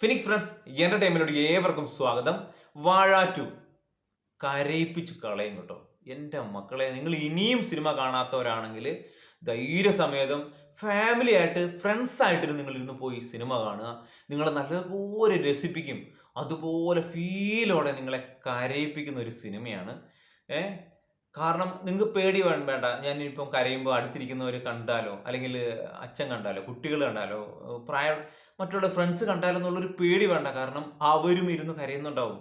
Phoenix friends എന്റർടൈൻമെന്റിലോട് ഏവർക്കും സ്വാഗതം. വാഴ 2 കരയിപ്പിച്ച് കളയും കേട്ടോ. എൻ്റെ മക്കളെ, നിങ്ങൾ ഇനിയും സിനിമ കാണാത്തവരാണെങ്കിൽ ധൈര്യസമേതം ഫാമിലി ആയിട്ട് ഫ്രണ്ട്സ് ആയിട്ട് നിങ്ങൾ ഇരുന്ന് പോയി സിനിമ കാണുക. നിങ്ങളെ നല്ലതുപോലെ രസിപ്പിക്കും. അതുപോലെ ഫീലോടെ നിങ്ങളെ കരയിപ്പിക്കുന്ന ഒരു സിനിമയാണ്. ഏ കാരണം നിങ്ങൾക്ക് പേടി വേണ്ട. ഞാനിപ്പം കരയുമ്പോൾ അടുത്തിരിക്കുന്നവർ കണ്ടാലോ, അല്ലെങ്കിൽ അച്ഛൻ കണ്ടാലോ, കുട്ടികൾ കണ്ടാലോ, മറ്റുള്ള ഫ്രണ്ട്സ് കണ്ടാലോ എന്നുള്ളൊരു പേടി വേണ്ട. കാരണം അവരും ഇരുന്ന് കരയുന്നുണ്ടാവും.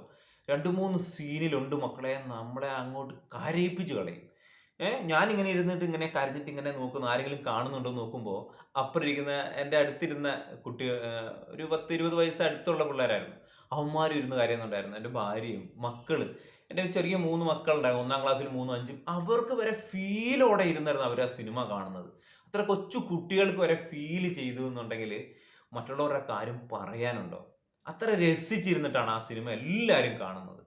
2-3 സീനിലുണ്ട് മക്കളെ, നമ്മളെ അങ്ങോട്ട് കരയിപ്പിച്ച് കളയും. ഞാനിങ്ങനെ ഇരുന്നിട്ട് ഇങ്ങനെ കരഞ്ഞിട്ട് ഇങ്ങനെ നോക്കുന്നു, ആരെങ്കിലും കാണുന്നുണ്ടോ എന്ന് നോക്കുമ്പോൾ അപ്പുറം ഇരിക്കുന്ന എൻ്റെ അടുത്തിരുന്ന കുട്ടി, ഒരു 10-20 വയസ്സ് അടുത്തുള്ള പിള്ളേരായിരുന്നു. അവന്മാരും ഇരുന്ന് കരയുന്നുണ്ടായിരുന്നു. എൻ്റെ ഭാര്യയും മക്കള്, എൻ്റെ ചെറിയ 3 മക്കളുണ്ടായിരുന്നു. 1-ാം ക്ലാസ്സിലും 3-ഉം 5-ഉം. അവർക്ക് വരെ ഫീലോടെ ഇരുന്നായിരുന്നു അവർ ആ സിനിമ കാണുന്നത്. അത്ര കൊച്ചു കുട്ടികൾക്ക് വരെ ഫീൽ ചെയ്തു എന്നുണ്ടെങ്കിൽ മറ്റുള്ളവരുടെ കാര്യം പറയാനുണ്ടോ? അത്ര രസിച്ചിരുന്നിട്ടാണ് ആ സിനിമ എല്ലാവരും കാണുന്നത്.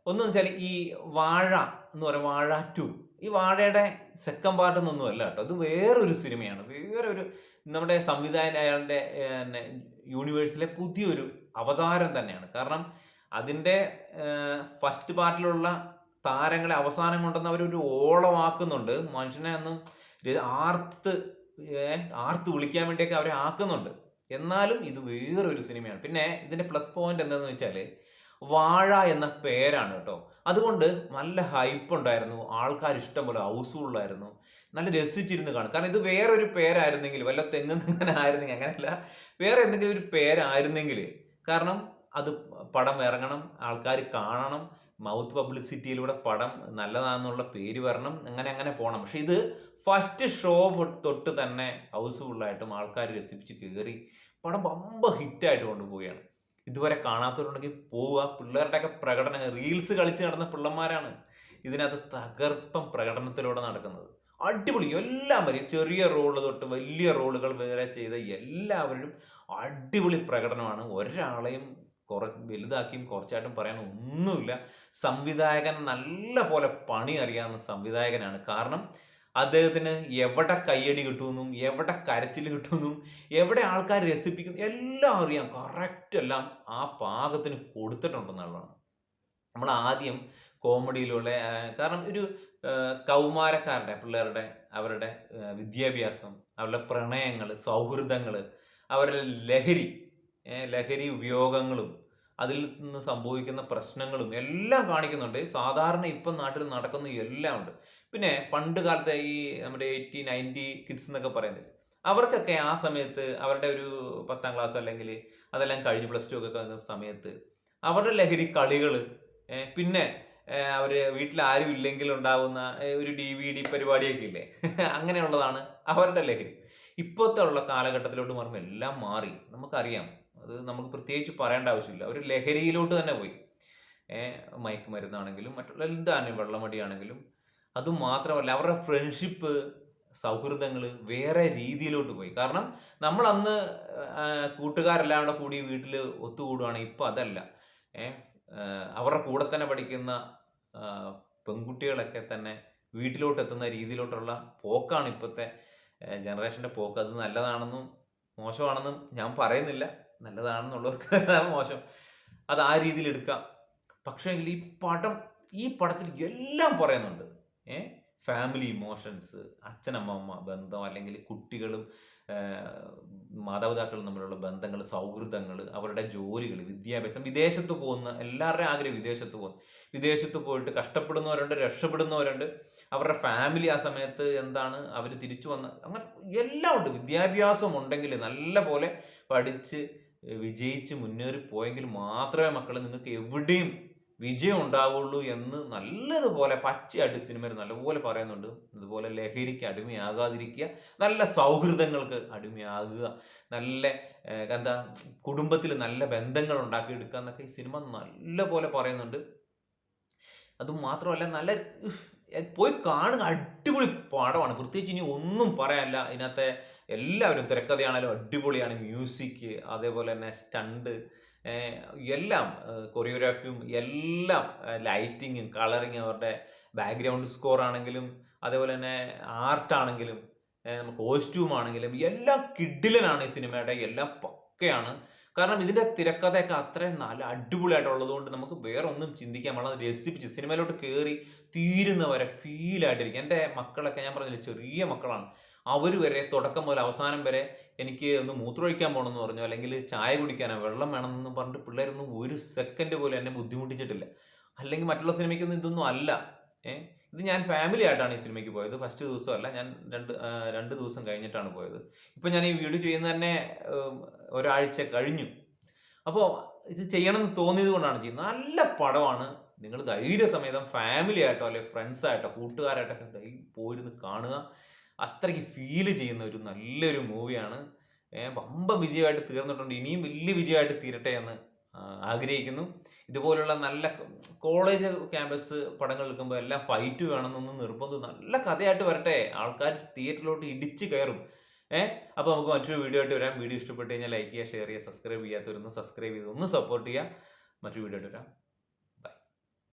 ഒന്നെന്ന് വെച്ചാൽ ഈ വാഴ എന്ന് പറയും, വാഴ 2, ഈ വാഴയുടെ സെക്കൻഡ് പാർട്ട് എന്നൊന്നും അല്ല കേട്ടോ. ഇത് വേറൊരു സിനിമയാണ്. വേറൊരു നമ്മുടെ സംവിധായകൻ, അയാളുടെ യൂണിവേഴ്സിലെ പുതിയൊരു അവതാരം തന്നെയാണ്. കാരണം അതിൻ്റെ ഫസ്റ്റ് പാർട്ടിലുള്ള താരങ്ങളെ അവസാനം കൊണ്ടുവന്ന് അവരൊരു ഓളമാക്കുന്നുണ്ട്. മനുഷ്യനെ ഒന്നും ആർത്ത് ആർത്ത് വിളിക്കാൻ വേണ്ടിയൊക്കെ അവരെ ആക്കുന്നുണ്ട്. എന്നാലും ഇത് വേറൊരു സിനിമയാണ്. പിന്നെ ഇതിന്റെ പ്ലസ് പോയിന്റ് എന്താണെന്ന് വെച്ചാൽ വാഴ എന്ന പേരാണ് കേട്ടോ. അതുകൊണ്ട് നല്ല ഹൈപ്പ് ഉണ്ടായിരുന്നു, ആൾക്കാർ ഇഷ്ടം പോലെ ഹൗസ്ഫുള്ളായിരുന്നു, നല്ല രസിച്ചിരുന്ന് കാണും. കാരണം ഇത് വേറൊരു പേരായിരുന്നെങ്കിൽ, വല്ല തെങ്ങുന്നങ്ങനെ ആയിരുന്നെങ്കിൽ, അങ്ങനെയല്ല, വേറെ എന്തെങ്കിലും ഒരു പേരായിരുന്നെങ്കിൽ, കാരണം അത് പടം ഇറങ്ങണം, ആൾക്കാർ കാണണം, മൗത്ത് പബ്ലിസിറ്റിയിലൂടെ പടം നല്ലതാണെന്നുള്ള പേര് വരണം, അങ്ങനെ അങ്ങനെ പോകണം. പക്ഷെ ഇത് ഫസ്റ്റ് ഷോ തൊട്ട് തന്നെ ഹൗസ്ഫുള്ളായിട്ടും ആൾക്കാർ രസിപ്പിച്ച് കയറി പടം ബമ്പ ഹിറ്റായിട്ട് കൊണ്ടുപോവുകയാണ്. ഇതുവരെ കാണാത്തവരുണ്ടെങ്കിൽ പോവുക. പിള്ളേരുടെയൊക്കെ പ്രകടനം, റീൽസ് കളിച്ച് നടന്ന പിള്ളന്മാരാണ് ഇതിനകത്ത് തകർപ്പം പ്രകടനത്തിലൂടെ നടക്കുന്നത്. അടിപൊളി. എല്ലാവരും ചെറിയ റോള് തൊട്ട് വലിയ റോളുകൾ വരെ ചെയ്ത എല്ലാവരും അടിപൊളി പ്രകടനമാണ്. ഒരാളെയും വലുതാക്കിയും കുറച്ചായിട്ടും പറയാൻ ഒന്നുമില്ല. സംവിധായകൻ നല്ല പോലെ പണി അറിയാവുന്ന സംവിധായകനാണ്. കാരണം അദ്ദേഹത്തിന് എവിടെ കയ്യടി കിട്ടുമെന്നും എവിടെ കരച്ചിൽ കിട്ടുമെന്നും എവിടെ ആൾക്കാർ രസിപ്പിക്കുന്നു എല്ലാം അറിയാം. കറക്റ്റ് എല്ലാം ആ പാകത്തിന് കൊടുത്തിട്ടുണ്ടെന്നുള്ളതാണ്. നമ്മൾ ആദ്യം കോമഡിയിലൂടെ, കാരണം ഒരു കൗമാരക്കാരുടെ പിള്ളേരുടെ അവരുടെ വിദ്യാഭ്യാസം, അവരുടെ പ്രണയങ്ങൾ, സൗഹൃദങ്ങൾ, അവരുടെ ലഹരി ഉപയോഗങ്ങളും അതിൽ നിന്ന് സംഭവിക്കുന്ന പ്രശ്നങ്ങളും എല്ലാം കാണിക്കുന്നുണ്ട്. സാധാരണ ഇപ്പം നാട്ടിൽ നടക്കുന്ന എല്ലാം ഉണ്ട്. പിന്നെ പണ്ട് കാലത്തെ ഈ നമ്മുടെ 80-90 കിഡ്സ് എന്നൊക്കെ പറയുന്നത്, അവർക്കൊക്കെ ആ സമയത്ത് അവരുടെ ഒരു 10-ാം ക്ലാസ് അല്ലെങ്കിൽ അതെല്ലാം കഴിഞ്ഞ് +2 ഒക്കെ കഴിഞ്ഞ സമയത്ത് അവരുടെ ലഹരി കളികൾ, പിന്നെ അവർ വീട്ടിൽ ആരും ഇല്ലെങ്കിൽ ഉണ്ടാവുന്ന ഒരു DVD പരിപാടിയൊക്കെ ഇല്ലേ അങ്ങനെയുള്ളതാണ് അവരുടെ ലഹരി. ഇപ്പോഴത്തെ ഉള്ള കാലഘട്ടത്തിലോട്ട് മാറുമ്പോൾ എല്ലാം മാറി. നമുക്കറിയാം, അത് നമുക്ക് പ്രത്യേകിച്ച് പറയേണ്ട ആവശ്യമില്ല. അവർ ലഹരിയിലോട്ട് തന്നെ പോയി. മയക്കുമരുന്നാണെങ്കിലും മറ്റുള്ള എന്താണ്, വെള്ളമടിയാണെങ്കിലും. അതുമാത്രമല്ല, അവരുടെ ഫ്രണ്ട്ഷിപ്പ്, സൗഹൃദങ്ങൾ വേറെ രീതിയിലോട്ട് പോയി. കാരണം നമ്മൾ അന്ന് കൂട്ടുകാരെല്ലാം കൂടെ കൂടി വീട്ടിൽ ഒത്തുകൂടുകയാണ്. ഇപ്പം അതല്ല. അവരുടെ കൂടെ തന്നെ പഠിക്കുന്ന പെൺകുട്ടികളൊക്കെ തന്നെ വീട്ടിലോട്ട് എത്തുന്ന രീതിയിലോട്ടുള്ള പോക്കാണ് ഇപ്പോഴത്തെ ജനറേഷൻ്റെ പോക്ക്. അത് നല്ലതാണെന്നും മോശമാണെന്നും ഞാൻ പറയുന്നില്ല. നല്ലതാണെന്നുള്ളവർക്ക് മോശം, അത് ആ രീതിയിൽ എടുക്കാം. പക്ഷേ ഈ പടത്തിൽ എല്ലാം പറയുന്നുണ്ട്. ഫാമിലി ഇമോഷൻസ്, അച്ഛനമ്മ ബന്ധം, അല്ലെങ്കിൽ കുട്ടികളും മാതാപിതാക്കളും തമ്മിലുള്ള ബന്ധങ്ങൾ, സൗഹൃദങ്ങൾ, അവരുടെ ജോലികൾ, വിദ്യാഭ്യാസം, വിദേശത്ത് പോകുന്ന എല്ലാവരുടെയും ആഗ്രഹം വിദേശത്ത് പോകുന്നു. വിദേശത്ത് പോയിട്ട് കഷ്ടപ്പെടുന്നവരുണ്ട്, രക്ഷപ്പെടുന്നവരുണ്ട്. അവരുടെ ഫാമിലി ആ സമയത്ത് എന്താണ്, അവർ തിരിച്ചു വന്ന, അങ്ങനെ എല്ലാം ഉണ്ട്. വിദ്യാഭ്യാസം ഉണ്ടെങ്കിൽ, നല്ല പോലെ പഠിച്ച് വിജയിച്ച് മുന്നേറി പോയെങ്കിൽ മാത്രമേ മക്കളെ നിങ്ങൾക്ക് എവിടെയും വിജയം ഉണ്ടാവുള്ളൂ എന്ന് നല്ലതുപോലെ പച്ചയായിട്ട് സിനിമയിൽ നല്ലപോലെ പറയുന്നുണ്ട്. അതുപോലെ ലഹരിക്ക് അടിമയാകാതിരിക്കുക, നല്ല സൗഹൃദങ്ങൾക്ക് അടിമയാകുക, നല്ല എന്താ കുടുംബത്തിൽ നല്ല ബന്ധങ്ങൾ ഉണ്ടാക്കിയെടുക്കുക എന്നൊക്കെ ഈ സിനിമ നല്ല പോലെ പറയുന്നുണ്ട്. അതുമാത്രമല്ല, നല്ല പോയി കാണുക, അടിപൊളി പടമാണ്. പ്രത്യേകിച്ച് ഇനി ഒന്നും പറയാനില്ല. ഇതിനകത്തെ എല്ലാവരും, തിരക്കഥയാണെങ്കിലും അടിപൊളിയാണ്, മ്യൂസിക്, അതേപോലെ തന്നെ സ്റ്റണ്ട്, എല്ലാം, കൊറിയോഗ്രാഫിയും എല്ലാം, ലൈറ്റിങ്ങും കളറിങ്, അവരുടെ ബാക്ക്ഗ്രൗണ്ട് സ്കോർ ആണെങ്കിലും, അതേപോലെ തന്നെ ആർട്ടാണെങ്കിലും, കോസ്റ്റ്യൂം ആണെങ്കിലും എല്ലാം കിഡിലനാണ്. ഈ സിനിമയുടെ എല്ലാം പക്കയാണ്. കാരണം ഇതിന്റെ തിരക്കഥയൊക്കെ അത്രയും നല്ല അടിപൊളിയായിട്ടുള്ളത് കൊണ്ട് നമുക്ക് വേറെ ഒന്നും ചിന്തിക്കാൻ പാടില്ല. അത് രസിപ്പിച്ച് സിനിമയിലോട്ട് കയറി തീരുന്നവരെ ഫീൽ ആയിട്ടിരിക്കും. എൻ്റെ മക്കളൊക്കെ ഞാൻ പറഞ്ഞില്ലേ ചെറിയ മക്കളാണ്. അവർ വരെ തുടക്കം മുതൽ അവസാനം വരെ എനിക്ക് ഒന്ന് മൂത്രമൊഴിക്കാൻ പോകണമെന്ന് പറഞ്ഞു, അല്ലെങ്കിൽ ചായ കുടിക്കാനോ വെള്ളം വേണമെന്നൊന്നും പറഞ്ഞിട്ട് പിള്ളേരൊന്നും ഒരു സെക്കൻഡ് പോലും എന്നെ ബുദ്ധിമുട്ടിച്ചിട്ടില്ല. അല്ലെങ്കിൽ മറ്റുള്ള സിനിമയ്ക്കൊന്നും ഇതൊന്നും അല്ല. ഇത് ഞാൻ ഫാമിലി ആയിട്ടാണ് ഈ സിനിമയ്ക്ക് പോയത്. ഫസ്റ്റ് ദിവസമല്ല, ഞാൻ 2 ദിവസം കഴിഞ്ഞിട്ടാണ് പോയത്. ഇപ്പം ഞാൻ ഈ വീഡിയോ ചെയ്യുന്നത് തന്നെ ഒരാഴ്ച കഴിഞ്ഞു. അപ്പോൾ ഇത് ചെയ്യണമെന്ന് തോന്നിയത് കൊണ്ടാണ് ചെയ്യുന്നത്. നല്ല പടമാണ്. നിങ്ങൾ ധൈര്യസമേതം ഫാമിലി ആയിട്ടോ അല്ലെങ്കിൽ ഫ്രണ്ട്സ് ആയിട്ടോ കൂട്ടുകാരായിട്ടൊക്കെ പോയിരുന്ന് കാണുക. അത്രയ്ക്ക് ഫീൽ ചെയ്യുന്ന ഒരു നല്ലൊരു മൂവിയാണ്. വമ്പൻ വിജയമായിട്ട് തീർന്നിട്ടുണ്ട്. ഇനിയും വലിയ വിജയമായിട്ട് തീരട്ടെ എന്ന് ആഗ്രഹിക്കുന്നു. ഇതുപോലുള്ള നല്ല കോളേജ് ക്യാമ്പസ് പടങ്ങൾ എടുക്കുമ്പോൾ എല്ലാം ഫൈറ്റ് വേണമെന്നൊന്നും നിർബന്ധം, നല്ല കഥയായിട്ട് വരട്ടെ. ആൾക്കാർ തിയേറ്ററിലോട്ട് ഇടിച്ച് കയറും. അപ്പോൾ നമുക്ക് മറ്റൊരു വീഡിയോ ആയിട്ട് വരാം. വീഡിയോ ഇഷ്ടപ്പെട്ട് കഴിഞ്ഞാൽ ലൈക്ക് ചെയ്യുക, ഷെയർ ചെയ്യുക, സബ്സ്ക്രൈബ് ചെയ്യാത്തവരൊന്ന് സബ്സ്ക്രൈബ് ചെയ്ത് ഒന്ന് സപ്പോർട്ട് ചെയ്യുക. മറ്റൊരു വീഡിയോ ആയിട്ട് വരാം.